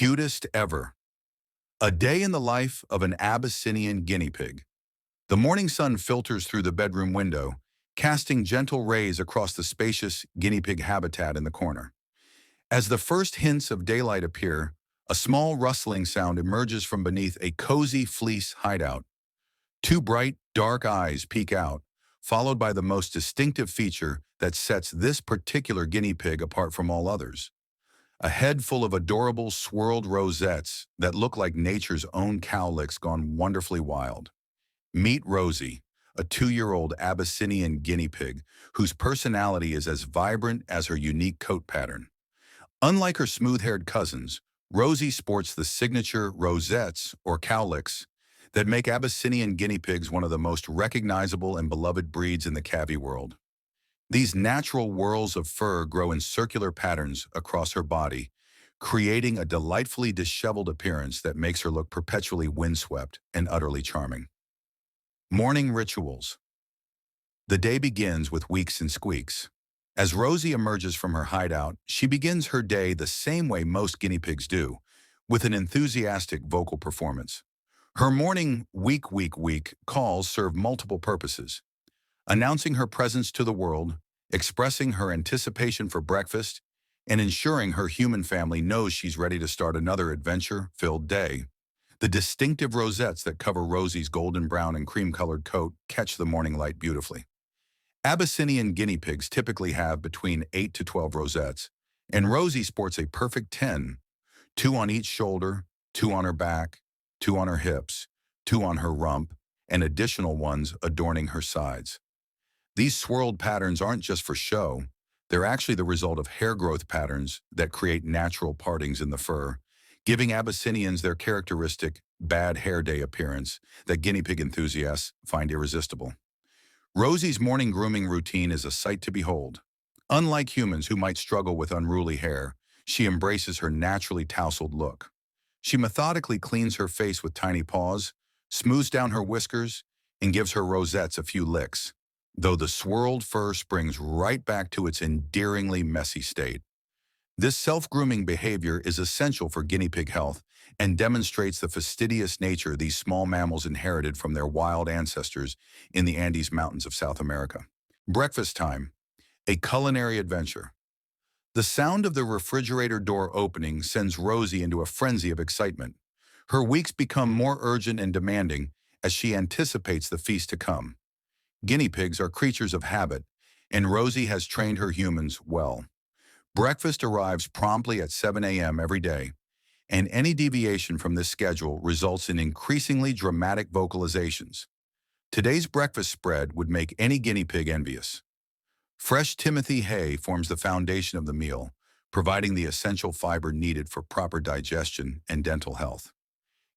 Cutest ever. A day in the life of an Abyssinian guinea pig. The morning sun filters through the bedroom window, casting gentle rays across the spacious guinea pig habitat in the corner. As the first hints of daylight appear, a small rustling sound emerges from beneath a cozy fleece hideout. Two bright, dark eyes peek out, followed by the most distinctive feature that sets this particular guinea pig apart from all others. A head full of adorable swirled rosettes that look like nature's own cowlicks gone wonderfully wild. Meet Rosie, a 2-year-old Abyssinian guinea pig whose personality is as vibrant as her unique coat pattern. Unlike her smooth-haired cousins, Rosie sports the signature rosettes, or cowlicks, that make Abyssinian guinea pigs one of the most recognizable and beloved breeds in the cavy world. These natural whorls of fur grow in circular patterns across her body, creating a delightfully disheveled appearance that makes her look perpetually windswept and utterly charming. Morning rituals. The day begins with wheeks and squeaks. As Rosie emerges from her hideout, she begins her day the same way most guinea pigs do, with an enthusiastic vocal performance. Her morning week calls serve multiple purposes: announcing her presence to the world, expressing her anticipation for breakfast, and ensuring her human family knows she's ready to start another adventure-filled day. The distinctive rosettes that cover Rosie's golden brown and cream-colored coat catch the morning light beautifully. Abyssinian guinea pigs typically have between 8 to 12 rosettes, and Rosie sports a perfect 10, 2 on each shoulder, 2 on her back, 2 on her hips, 2 on her rump, and additional ones adorning her sides. These swirled patterns aren't just for show, they're actually the result of hair growth patterns that create natural partings in the fur, giving Abyssinians their characteristic bad hair day appearance that guinea pig enthusiasts find irresistible. Rosie's morning grooming routine is a sight to behold. Unlike humans who might struggle with unruly hair, she embraces her naturally tousled look. She methodically cleans her face with tiny paws, smooths down her whiskers, and gives her rosettes a few licks, though the swirled fur springs right back to its endearingly messy state. This self-grooming behavior is essential for guinea pig health and demonstrates the fastidious nature these small mammals inherited from their wild ancestors in the Andes Mountains of South America. Breakfast time, a culinary adventure. The sound of the refrigerator door opening sends Rosie into a frenzy of excitement. Her weeks become more urgent and demanding as she anticipates the feast to come. Guinea pigs are creatures of habit, and Rosie has trained her humans well. Breakfast arrives promptly at 7 a.m. every day, and any deviation from this schedule results in increasingly dramatic vocalizations. Today's breakfast spread would make any guinea pig envious. Fresh Timothy hay forms the foundation of the meal, providing the essential fiber needed for proper digestion and dental health.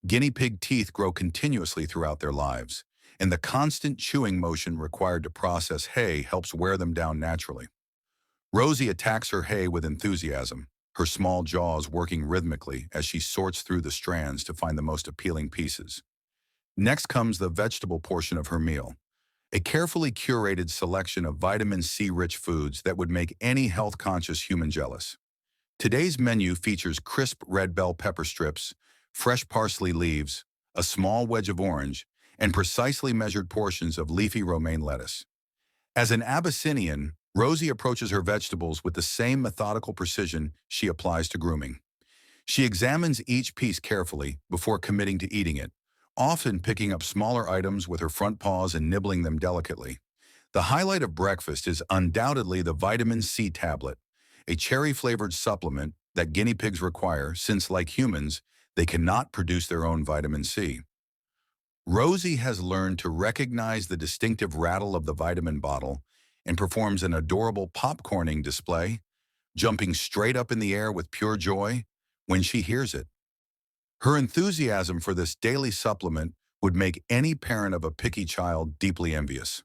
Guinea pig teeth grow continuously throughout their lives, and the constant chewing motion required to process hay helps wear them down naturally. Rosie attacks her hay with enthusiasm, her small jaws working rhythmically as she sorts through the strands to find the most appealing pieces. Next comes the vegetable portion of her meal, a carefully curated selection of vitamin C-rich foods that would make any health-conscious human jealous. Today's menu features crisp red bell pepper strips, fresh parsley leaves, a small wedge of orange, and precisely measured portions of leafy romaine lettuce. As an Abyssinian, Rosie approaches her vegetables with the same methodical precision she applies to grooming. She examines each piece carefully before committing to eating it, often picking up smaller items with her front paws and nibbling them delicately. The highlight of breakfast is undoubtedly the vitamin C tablet, a cherry-flavored supplement that guinea pigs require since, like humans, they cannot produce their own vitamin C. Rosie has learned to recognize the distinctive rattle of the vitamin bottle and performs an adorable popcorning display, jumping straight up in the air with pure joy when she hears it. Her enthusiasm for this daily supplement would make any parent of a picky child deeply envious.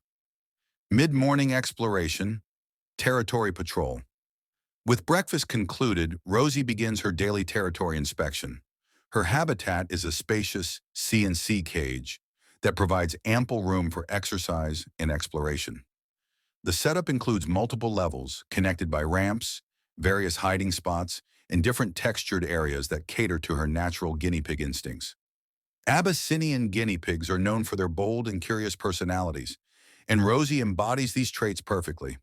Mid-morning exploration, territory patrol. With breakfast concluded, Rosie begins her daily territory inspection. Her habitat is a spacious C&C cage that provides ample room for exercise and exploration. The setup includes multiple levels connected by ramps, various hiding spots, and different textured areas that cater to her natural guinea pig instincts. Abyssinian guinea pigs are known for their bold and curious personalities, and Rosie embodies these traits perfectly.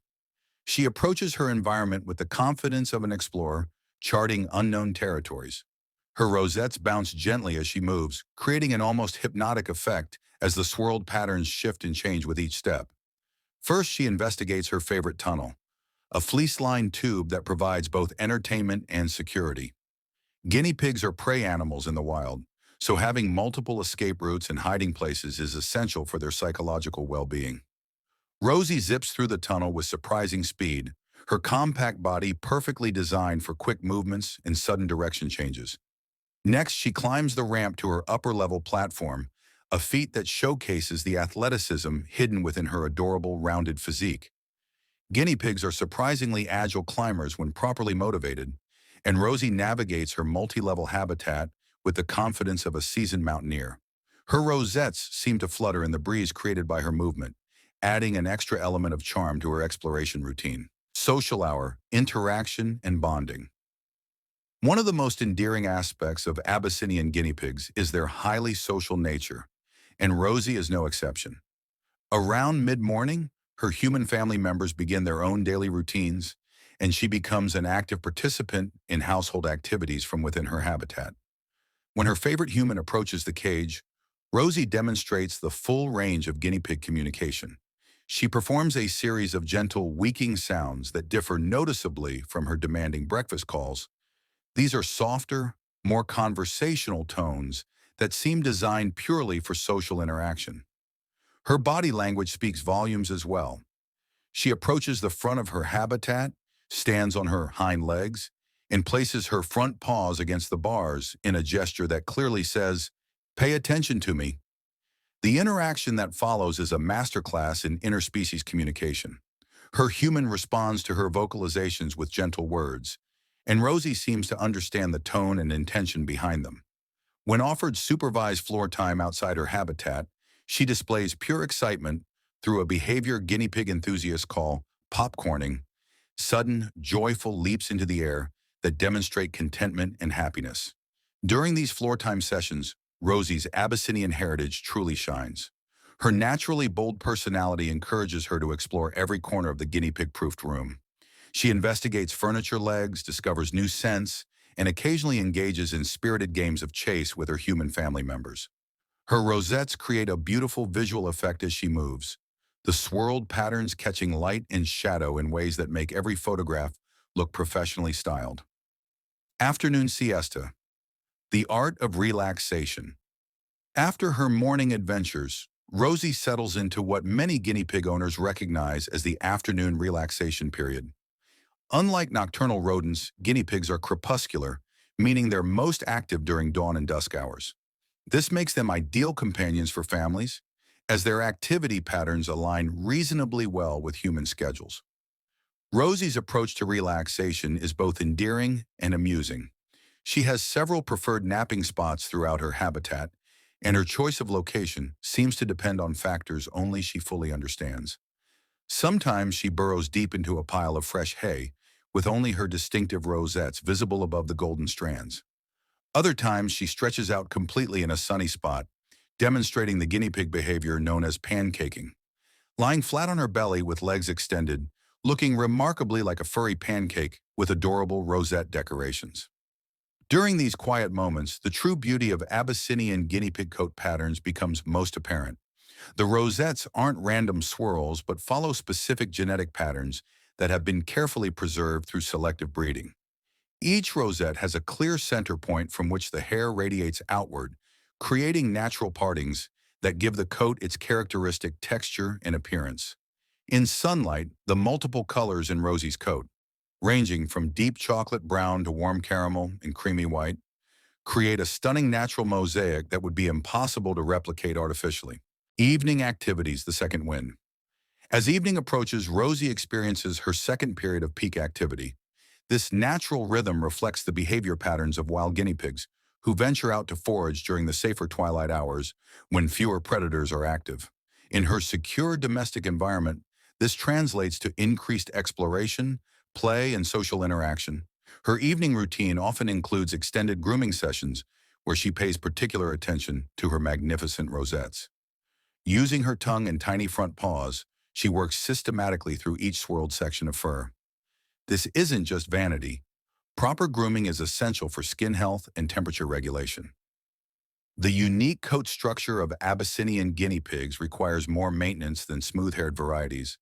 She approaches her environment with the confidence of an explorer, charting unknown territories. Her rosettes bounce gently as she moves, creating an almost hypnotic effect as the swirled patterns shift and change with each step. First, she investigates her favorite tunnel, a fleece-lined tube that provides both entertainment and security. Guinea pigs are prey animals in the wild, so having multiple escape routes and hiding places is essential for their psychological well-being. Rosie zips through the tunnel with surprising speed, her compact body perfectly designed for quick movements and sudden direction changes. Next, she climbs the ramp to her upper-level platform, a feat that showcases the athleticism hidden within her adorable, rounded physique. Guinea pigs are surprisingly agile climbers when properly motivated, and Rosie navigates her multi-level habitat with the confidence of a seasoned mountaineer. Her rosettes seem to flutter in the breeze created by her movement, adding an extra element of charm to her exploration routine. Social hour, interaction, and bonding. One of the most endearing aspects of Abyssinian guinea pigs is their highly social nature, and Rosie is no exception. Around mid-morning, her human family members begin their own daily routines, and she becomes an active participant in household activities from within her habitat. When her favorite human approaches the cage, Rosie demonstrates the full range of guinea pig communication. She performs a series of gentle, weaking sounds that differ noticeably from her demanding breakfast calls. These are softer, more conversational tones that seem designed purely for social interaction. Her body language speaks volumes as well. She approaches the front of her habitat, stands on her hind legs, and places her front paws against the bars in a gesture that clearly says, "Pay attention to me." The interaction that follows is a masterclass in interspecies communication. Her human responds to her vocalizations with gentle words, and Rosie seems to understand the tone and intention behind them. When offered supervised floor time outside her habitat, she displays pure excitement through a behavior guinea pig enthusiasts call popcorning, sudden, joyful leaps into the air that demonstrate contentment and happiness. During these floor time sessions, Rosie's Abyssinian heritage truly shines. Her naturally bold personality encourages her to explore every corner of the guinea pig-proofed room. She investigates furniture legs, discovers new scents, and occasionally engages in spirited games of chase with her human family members. Her rosettes create a beautiful visual effect as she moves, the swirled patterns catching light and shadow in ways that make every photograph look professionally styled. Afternoon siesta, the art of relaxation. After her morning adventures, Rosie settles into what many guinea pig owners recognize as the afternoon relaxation period. Unlike nocturnal rodents, guinea pigs are crepuscular, meaning they're most active during dawn and dusk hours. This makes them ideal companions for families, as their activity patterns align reasonably well with human schedules. Rosie's approach to relaxation is both endearing and amusing. She has several preferred napping spots throughout her habitat, and her choice of location seems to depend on factors only she fully understands. Sometimes she burrows deep into a pile of fresh hay, with only her distinctive rosettes visible above the golden strands. Other times she stretches out completely in a sunny spot, demonstrating the guinea pig behavior known as pancaking. Lying flat on her belly with legs extended, looking remarkably like a furry pancake with adorable rosette decorations. During these quiet moments, the true beauty of Abyssinian guinea pig coat patterns becomes most apparent. The rosettes aren't random swirls but follow specific genetic patterns that have been carefully preserved through selective breeding. Each rosette has a clear center point from which the hair radiates outward, creating natural partings that give the coat its characteristic texture and appearance. In sunlight, the multiple colors in Rosie's coat, ranging from deep chocolate brown to warm caramel and creamy white, create a stunning natural mosaic that would be impossible to replicate artificially. Evening activities, the second wind. As evening approaches, Rosie experiences her second period of peak activity. This natural rhythm reflects the behavior patterns of wild guinea pigs, who venture out to forage during the safer twilight hours when fewer predators are active. In her secure domestic environment, this translates to increased exploration, play, and social interaction. Her evening routine often includes extended grooming sessions where she pays particular attention to her magnificent rosettes. Using her tongue and tiny front paws, she works systematically through each swirled section of fur. This isn't just vanity. Proper grooming is essential for skin health and temperature regulation. The unique coat structure of Abyssinian guinea pigs requires more maintenance than smooth-haired varieties,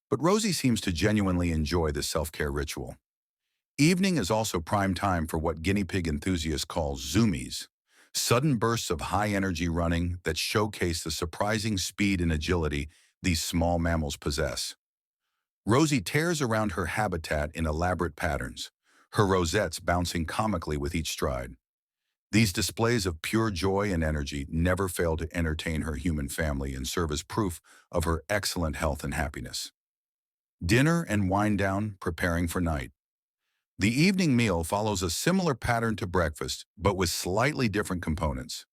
but Rosie seems to genuinely enjoy this self-care ritual. Evening is also prime time for what guinea pig enthusiasts call zoomies, sudden bursts of high-energy running that showcase the surprising speed and agility these small mammals possess. Rosie tears around her habitat in elaborate patterns, her rosettes bouncing comically with each stride. These displays of pure joy and energy never fail to entertain her human family and serve as proof of her excellent health and happiness. Dinner and wind down, preparing for night. The evening meal follows a similar pattern to breakfast, but with slightly different components.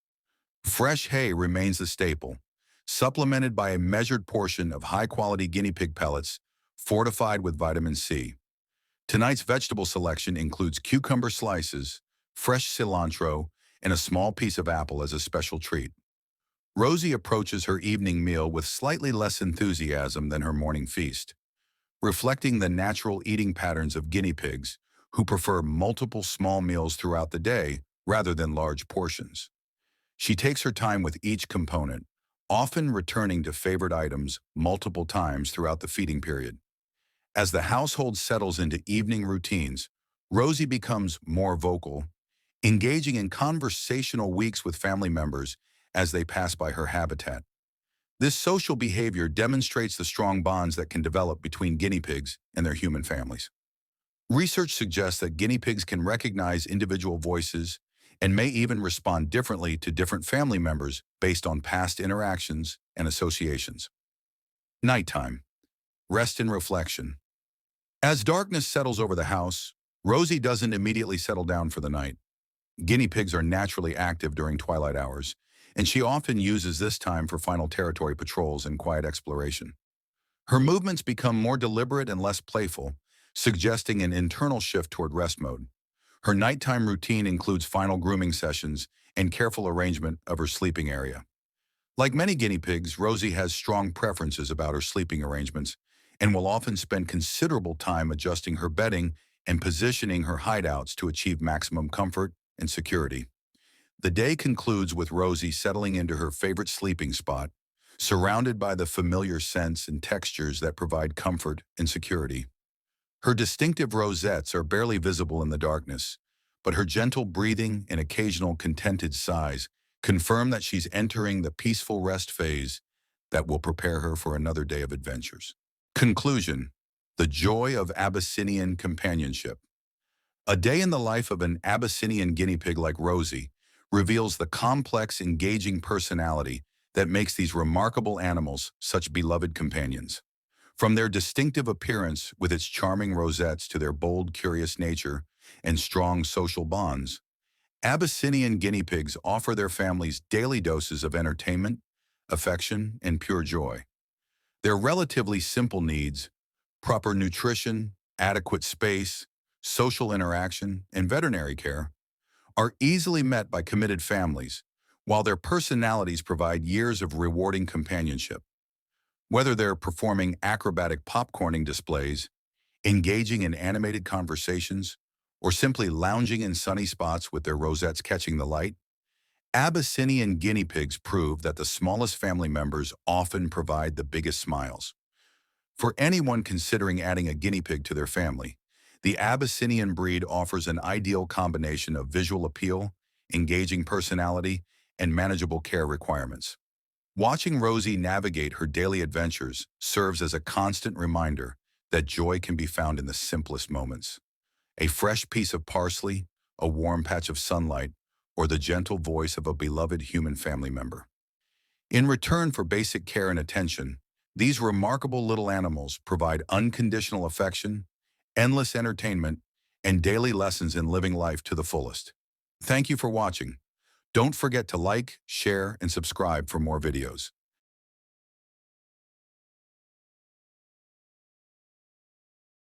Fresh hay remains the staple, supplemented by a measured portion of high-quality guinea pig pellets fortified with vitamin C. Tonight's vegetable selection includes cucumber slices, fresh cilantro, and a small piece of apple as a special treat. Rosie approaches her evening meal with slightly less enthusiasm than her morning feast, reflecting the natural eating patterns of guinea pigs who prefer multiple small meals throughout the day rather than large portions. She takes her time with each component, often returning to favorite items multiple times throughout the feeding period. As the household settles into evening routines, Rosie becomes more vocal, engaging in conversational weeks with family members as they pass by her habitat. This social behavior demonstrates the strong bonds that can develop between guinea pigs and their human families. Research suggests that guinea pigs can recognize individual voices and may even respond differently to different family members based on past interactions and associations. Nighttime. Rest and reflection. As darkness settles over the house, Rosie doesn't immediately settle down for the night. Guinea pigs are naturally active during twilight hours, and she often uses this time for final territory patrols and quiet exploration. Her movements become more deliberate and less playful, suggesting an internal shift toward rest mode. Her nighttime routine includes final grooming sessions and careful arrangement of her sleeping area. Like many guinea pigs, Rosie has strong preferences about her sleeping arrangements and will often spend considerable time adjusting her bedding and positioning her hideouts to achieve maximum comfort and security. The day concludes with Rosie settling into her favorite sleeping spot, surrounded by the familiar scents and textures that provide comfort and security. Her distinctive rosettes are barely visible in the darkness, but her gentle breathing and occasional contented sighs confirm that she's entering the peaceful rest phase that will prepare her for another day of adventures. Conclusion: the joy of Abyssinian companionship. A day in the life of an Abyssinian guinea pig like Rosie reveals the complex, engaging personality that makes these remarkable animals such beloved companions. From their distinctive appearance with its charming rosettes to their bold, curious nature and strong social bonds, Abyssinian guinea pigs offer their families daily doses of entertainment, affection, and pure joy. Their relatively simple needs, proper nutrition, adequate space, social interaction, and veterinary care, are easily met by committed families, while their personalities provide years of rewarding companionship. Whether they're performing acrobatic popcorning displays, engaging in animated conversations, or simply lounging in sunny spots with their rosettes catching the light, Abyssinian guinea pigs prove that the smallest family members often provide the biggest smiles. For anyone considering adding a guinea pig to their family, the Abyssinian breed offers an ideal combination of visual appeal, engaging personality, and manageable care requirements. Watching Rosie navigate her daily adventures serves as a constant reminder that joy can be found in the simplest moments. A fresh piece of parsley, a warm patch of sunlight, or the gentle voice of a beloved human family member. In return for basic care and attention, these remarkable little animals provide unconditional affection, endless entertainment, and daily lessons in living life to the fullest. Thank you for watching. Don't forget to like, share, and subscribe for more videos.